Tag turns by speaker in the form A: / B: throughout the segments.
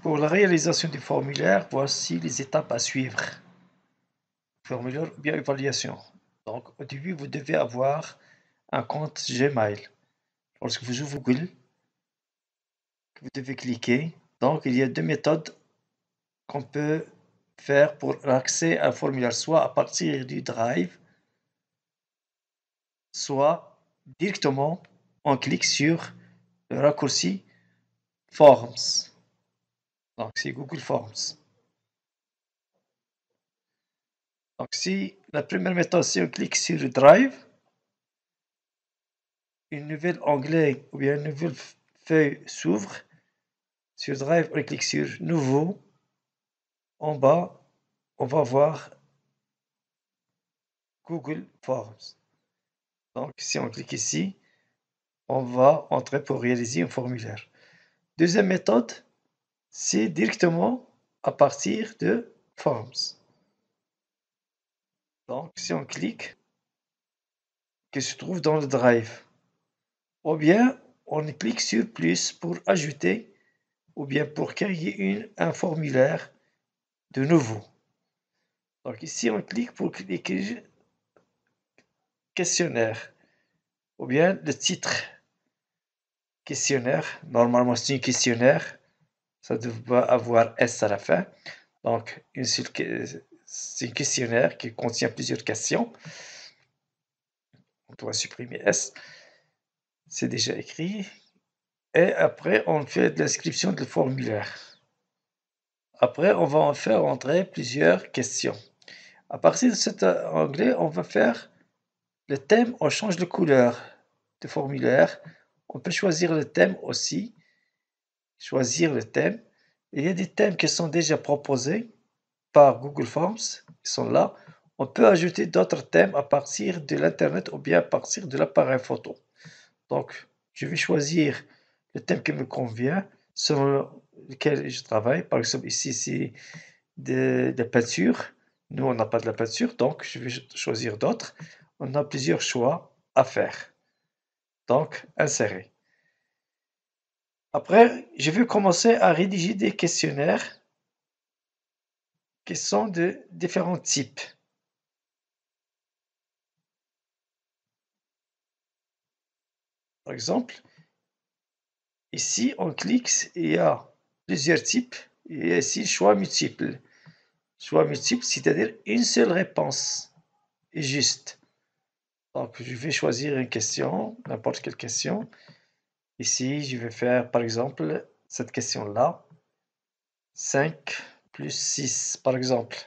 A: Pour la réalisation du formulaire, voici les étapes à suivre. Formulaire ou bien évaluation. Donc, au début, vous devez avoir un compte Gmail. Lorsque vous ouvrez Google, vous devez cliquer. Donc, il y a deux méthodes qu'on peut faire pour l'accès à un formulaire, soit à partir du Drive, soit directement, on clique sur le raccourci Forms. Donc, c'est Google Forms. Donc, si la première méthode, si on clique sur le Drive, une nouvelle onglet ou bien une nouvelle feuille s'ouvre. Sur Drive, on clique sur Nouveau. En bas, on va voir Google Forms. Donc, si on clique ici, on va entrer pour réaliser un formulaire. Deuxième méthode, c'est directement à partir de Forms. Donc, si on clique, qui se trouve dans le Drive. Ou bien, on clique sur plus pour ajouter ou bien pour créer un formulaire de nouveau. Donc ici, on clique pour cliquer questionnaire ou bien le titre questionnaire. Normalement, c'est un questionnaire. Ça doit avoir S à la fin. Donc, c'est un questionnaire qui contient plusieurs questions. On doit supprimer S. C'est déjà écrit. Et après, on fait de l'inscription du formulaire. Après, on va en faire entrer plusieurs questions. À partir de cet onglet, on va faire le thème. On change de couleur de formulaire. On peut choisir le thème aussi. Choisir le thème. Il y a des thèmes qui sont déjà proposés par Google Forms. Ils sont là. On peut ajouter d'autres thèmes à partir de l'Internet ou bien à partir de l'appareil photo. Donc, je vais choisir le thème qui me convient, selon lequel je travaille. Par exemple, ici, c'est de peinture. Nous, on n'a pas de la peinture, donc je vais choisir d'autres. On a plusieurs choix à faire. Donc, insérer. Après, je vais commencer à rédiger des questionnaires qui sont de différents types. Par exemple, ici, on clique, il y a plusieurs types. Il y a ici choix multiple. Choix multiple, c'est-à-dire une seule réponse est juste. Donc, je vais choisir une question, n'importe quelle question. Ici, je vais faire, par exemple, cette question-là. 5 plus 6, par exemple.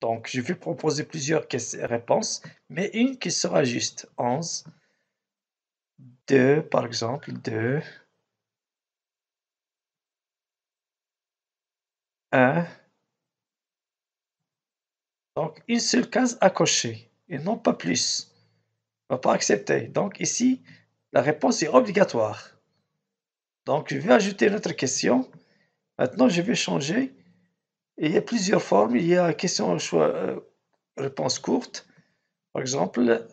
A: Donc, je vais proposer plusieurs réponses, mais une qui sera juste. 11, 2, par exemple, 2, 1. Donc, une seule case à cocher, et non pas plus. On ne va pas accepter. Donc, ici, la réponse est obligatoire. Donc, je vais ajouter une autre question. Maintenant, je vais changer. Et il y a plusieurs formes. Il y a question choix, réponse courte. Par exemple,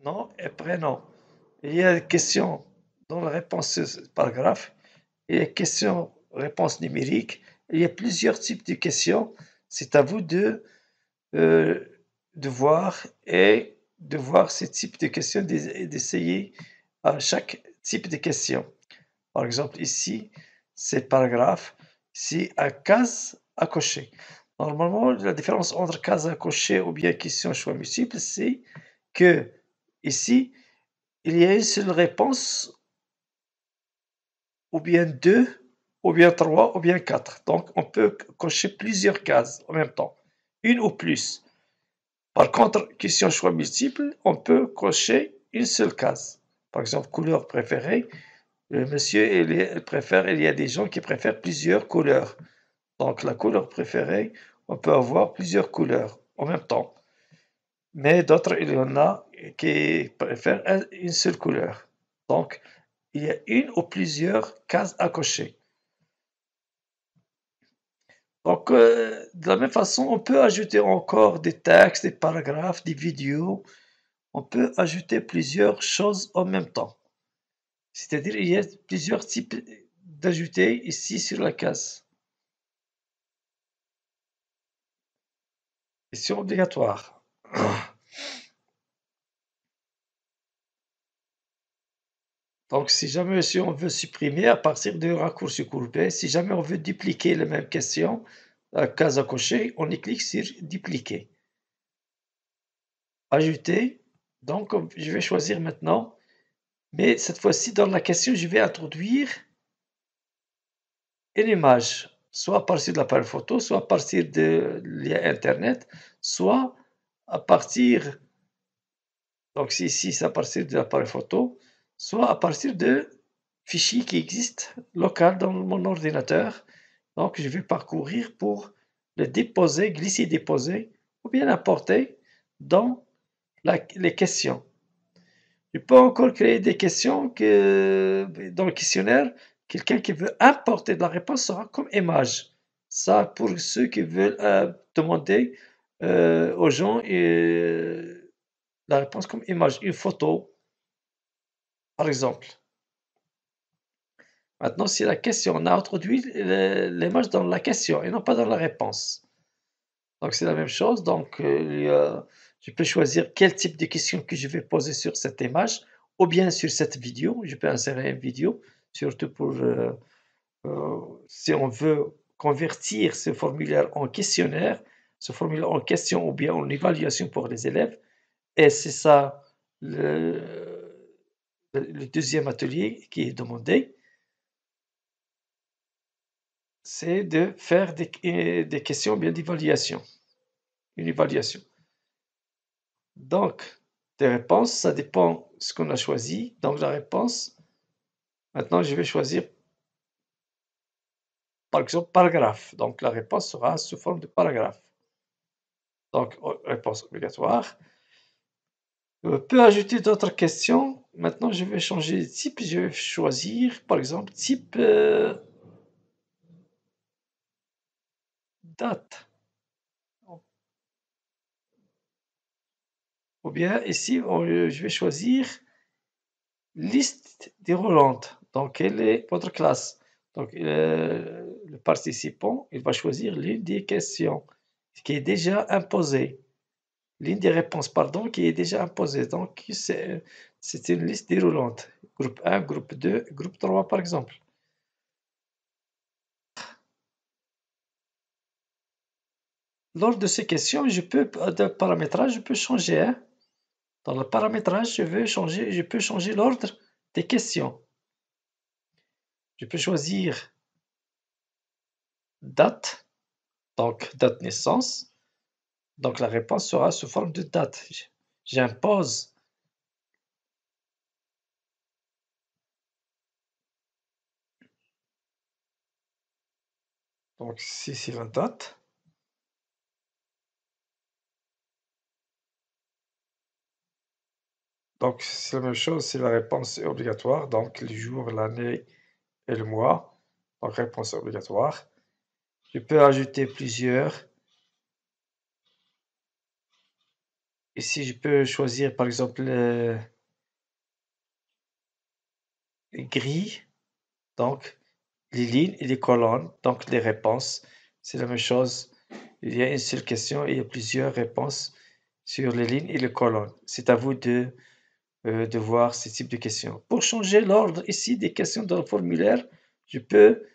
A: non et prénom. Il y a question dans la réponse paragraphe. Il y a question réponse numérique. Il y a plusieurs types de questions. C'est à vous de voir et de voir ces types de questions et d'essayer à chaque type de question. Par exemple, ici, c'est paragraphe. C'est à case à cocher. Normalement, la différence entre case à cocher ou bien question choix multiple, c'est que ici, il y a une seule réponse, ou bien deux, ou bien trois, ou bien quatre. Donc, on peut cocher plusieurs cases en même temps, une ou plus. Par contre, question choix multiple, on peut cocher une seule case. Par exemple, couleur préférée. Le monsieur, il y a des gens qui préfèrent plusieurs couleurs. Donc, la couleur préférée, on peut avoir plusieurs couleurs en même temps. Mais d'autres, il y en a qui préfèrent une seule couleur. Donc, il y a une ou plusieurs cases à cocher. Donc, de la même façon, on peut ajouter encore des textes, des paragraphes, des vidéos. On peut ajouter plusieurs choses en même temps. C'est-à-dire, il y a plusieurs types d'ajouter ici sur la case. Question obligatoire. Donc, si jamais si on veut supprimer à partir de raccourci courbé, si jamais on veut dupliquer la même question, la case à cocher, on y clique sur dupliquer. Ajouter. Donc, je vais choisir maintenant, mais cette fois-ci, dans la question, je vais introduire une image, soit à partir de l'appareil photo, soit à partir de lien Internet, soit à partir, donc si ici c'est à partir de l'appareil photo, soit à partir de fichiers qui existent local dans mon ordinateur. Donc je vais parcourir pour le déposer, glisser, déposer, ou bien importer dans les questions. Je peux encore créer des questions que dans le questionnaire, quelqu'un qui veut importer de la réponse sera comme image. Ça, pour ceux qui veulent demander aux gens la réponse comme image, une photo, par exemple. Maintenant, si la question, on a introduit l'image dans la question et non pas dans la réponse. Donc, c'est la même chose. Donc, je peux choisir quel type de question que je vais poser sur cette image ou bien sur cette vidéo. Je peux insérer une vidéo, surtout pour si on veut convertir ce formulaire en questionnaire, ce formulaire en question ou bien en évaluation pour les élèves. Et c'est ça le deuxième atelier qui est demandé, c'est de faire des questions bien d'évaluation, une évaluation. Donc, des réponses, ça dépend ce qu'on a choisi. Donc, la réponse, maintenant, je vais choisir, par exemple, paragraphe. Donc, la réponse sera sous forme de paragraphe. Donc, réponse obligatoire. Peut ajouter d'autres questions. Maintenant, je vais changer de type. Je vais choisir, par exemple, type date. Ou bien ici, je vais choisir liste déroulante. Donc, quelle est votre classe? Donc, le participant, il va choisir l'une des questions qui est déjà imposée. L'une des réponses, pardon, qui est déjà imposée. Donc, c'est une liste déroulante. Groupe 1, groupe 2, groupe 3, par exemple. Lors de ces questions, de paramétrage, je peux changer. Hein. Dans le paramétrage, je peux changer l'ordre des questions. Je peux choisir date, donc date naissance. Donc la réponse sera sous forme de date. J'impose. Donc si c'est la date. Donc c'est la même chose, si la réponse est obligatoire. Donc le jour, l'année et le mois. Donc réponse obligatoire. Je peux ajouter plusieurs. Ici, je peux choisir par exemple les grilles. Donc les lignes et les colonnes. Donc les réponses. C'est la même chose. Il y a une seule question et il y a plusieurs réponses sur les lignes et les colonnes. C'est à vous de voir ce type de questions. Pour changer l'ordre ici des questions dans le formulaire, je peux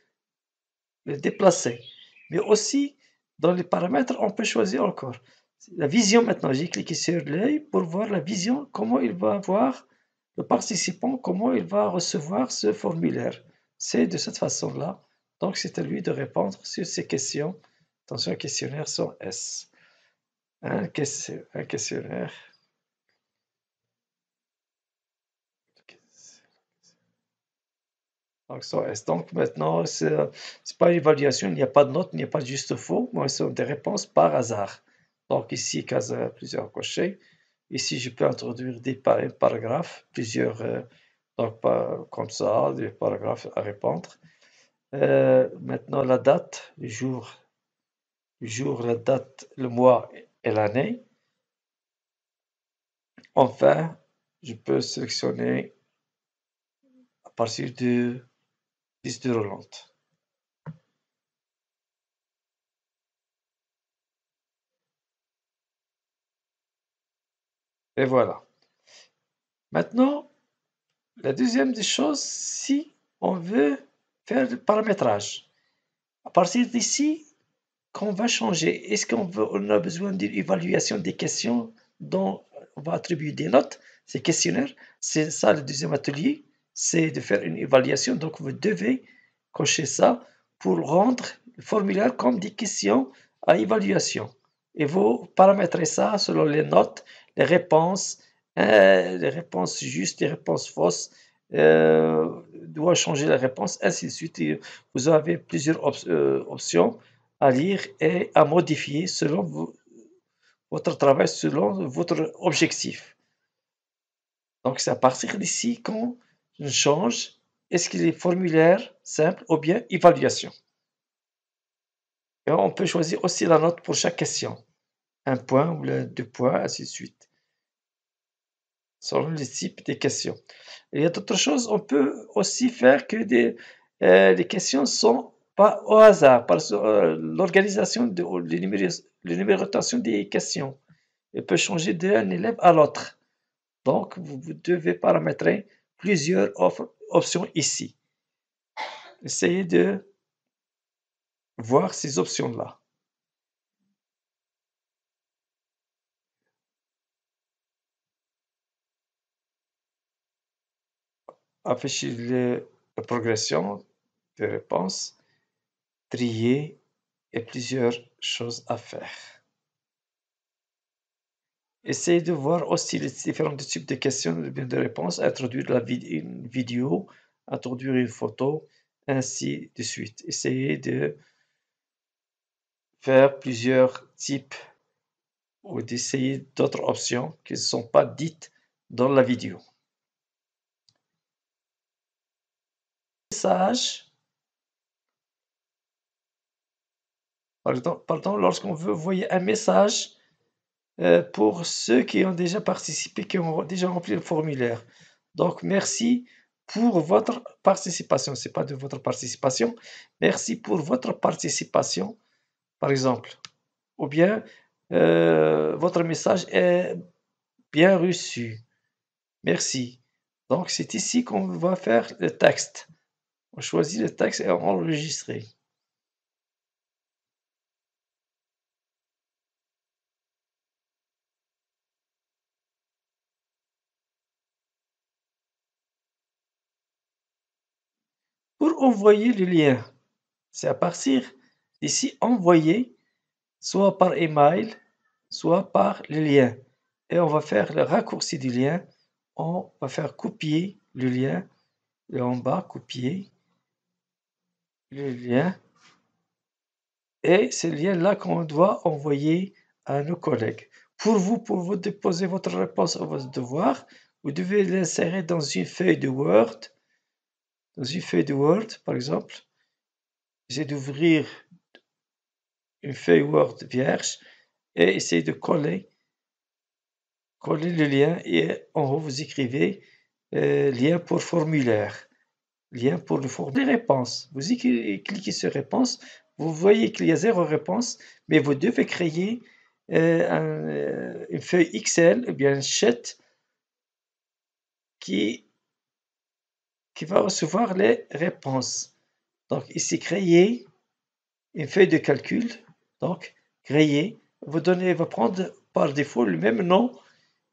A: le déplacer. Mais aussi, dans les paramètres, on peut choisir encore. La vision maintenant, j'ai cliqué sur l'œil pour voir la vision, comment il va voir le participant, comment il va recevoir ce formulaire. C'est de cette façon-là. Donc, c'est à lui de répondre sur ces questions. Attention, questionnaire sans S. Un questionnaire. Donc, sans S. Donc maintenant, c'est pas une évaluation, il n'y a pas de note, il n'y a pas de juste faux, mais ce sont des réponses par hasard. Donc ici, case plusieurs cochés. Ici, je peux introduire des paragraphes, plusieurs, donc pas comme ça, des paragraphes à répondre. Maintenant, la date, la date, le mois et l'année. Enfin, je peux sélectionner à partir de Piste roulante. Et voilà. Maintenant, la deuxième des choses, si on veut faire le paramétrage. À partir d'ici, qu'on va changer. Est-ce on a besoin d'une évaluation des questions dont on va attribuer des notes, ces questionnaires? C'est ça le deuxième atelier, c'est de faire une évaluation. Donc vous devez cocher ça pour rendre le formulaire comme des questions à évaluation. Et vous paramétrez ça selon les réponses justes, les réponses fausses, doit changer la réponse, ainsi de suite. Et vous avez plusieurs options à lire et à modifier selon votre travail, selon votre objectif. Donc c'est à partir d'ici qu'on change, est-ce qu'il est formulaire simple ou bien évaluation. Et on peut choisir aussi la note pour chaque question. 1 point ou 2 points, ainsi de suite. Selon le type des questions. Il y a d'autres choses, on peut aussi faire que les questions sont pas au hasard, parce que l'organisation, la numérotation des questions, elle peut changer d'un élève à l'autre. Donc, vous devez paramétrer plusieurs options ici. Essayez de voir ces options-là. Afficher la progression des réponses, trier et plusieurs choses à faire. Essayez de voir aussi les différents types de questions ou bien de réponses, introduire une vidéo, introduire une photo, ainsi de suite. Essayez de faire plusieurs types ou d'essayer d'autres options qui ne sont pas dites dans la vidéo. Message. Pardon, lorsqu'on veut envoyer un message pour ceux qui ont déjà participé, qui ont déjà rempli le formulaire. Donc, merci pour votre participation. Ce n'est pas de votre participation. Merci pour votre participation, par exemple. Ou bien, votre message est bien reçu. Merci. Donc, c'est ici qu'on va faire le texte. On choisit le texte et on enregistre. Pour envoyer le lien, c'est à partir d'ici envoyer, soit par email, soit par le lien. Et on va faire le raccourci du lien. On va faire copier le lien. Et en bas, copier le lien. Et c'est le lien-là qu'on doit envoyer à nos collègues. Pour vous déposer votre réponse à votre devoir, vous devez l'insérer dans une feuille de Word. Dans une feuille de Word, par exemple. J'ai d'ouvrir une feuille Word vierge et essayer de coller le lien et en haut vous écrivez lien pour formulaire. Lien pour le formulaire. Les réponses. Vous cliquez sur réponse. Vous voyez qu'il y a 0 réponse, mais vous devez créer une feuille Excel, ou bien un sheet qui va recevoir les réponses. Donc ici, créer une feuille de calcul. Donc, créer. Vous va prendre par défaut le même nom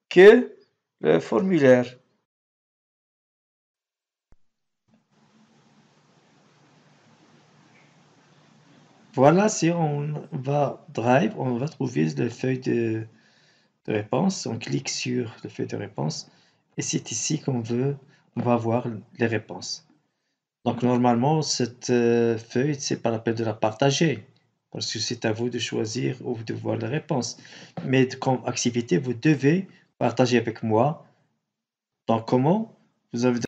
A: que le formulaire. Voilà, si on va Drive, on va trouver la feuille de réponse. On clique sur la feuille de réponse et c'est ici on va voir les réponses. Donc normalement, cette feuille, c'est pas la peine de la partager parce que c'est à vous de choisir ou de voir les réponses. Mais comme activité, vous devez partager avec moi. Donc comment? Vous avez